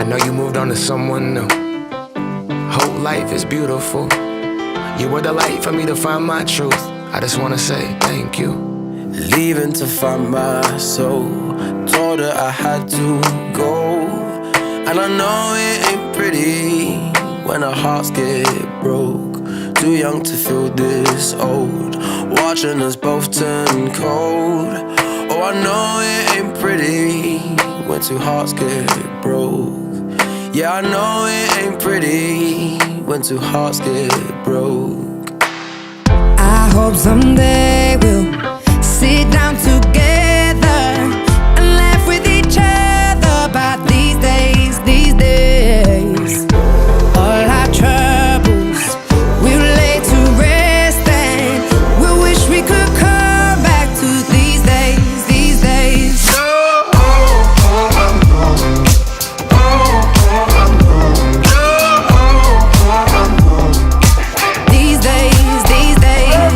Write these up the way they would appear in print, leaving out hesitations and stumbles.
know you moved on to someone new. Whole life is beautiful. You were the light for me to find my truth. I just wanna say thank you. Leaving to find my soul. Told her I had to go. And I know it ain't pretty when our hearts get broke. Too young to feel this old, watching us both turn cold. Oh, I know it ain't pretty when two hearts get broke. Yeah, I know it ain't pretty when two hearts get broke. I hope someday we'll sit down together and laugh with each other about these days, these days. All our troubles we'll lay to rest, and we'll wish we could come back to these days, these days. These days, these days.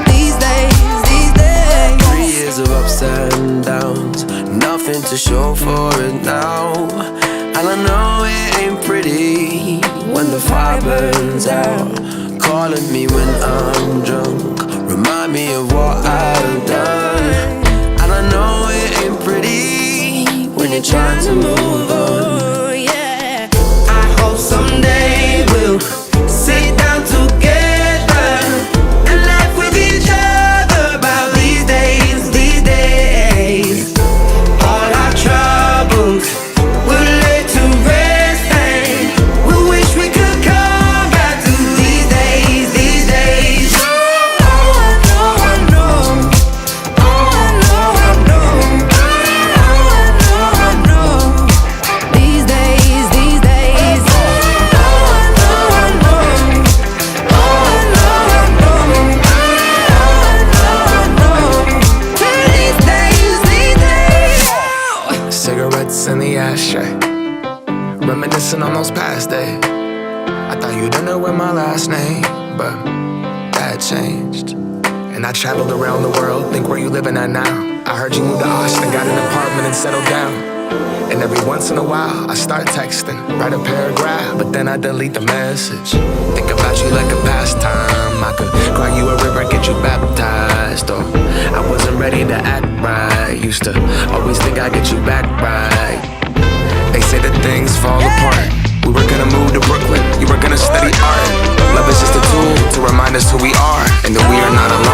These days, these days. 3 years of ups and downs, nothing to show for it now. And I know it ain't pretty when the fire burns out. Calling me when I'm drunk, remind me of what I've done. And I know it ain't pretty when you're trying to move on. Yeah. I hope someday we'll sit down together and laugh with each other about these days, these days. All our troubles we'll lay to rest, and we wish we could come back to these days, these days. Oh, I know, I know. Oh, I know, I know. Oh, I know, I know. These days, these days. Oh, I know, I know. Oh, I know, I know. Oh, I know, I know. These days, these days. Cigarettes in the ashtray, reminiscing on those past days. I thought you didn't know my last name, but that changed. And I traveled around the world, think where you living at now. I heard you moved to Austin, got an apartment and settled down. And every once in a while, I start texting, write a paragraph, but then I delete the message. Think about you like a pastime. I could cry you a river, get you baptized. Or I wasn't ready to act right. Used to always think I'd get you back right. They say that things fall apart. We were gonna move to Brooklyn, you were gonna study art. Love is just a tool to remind us who we are, and that we are not alone.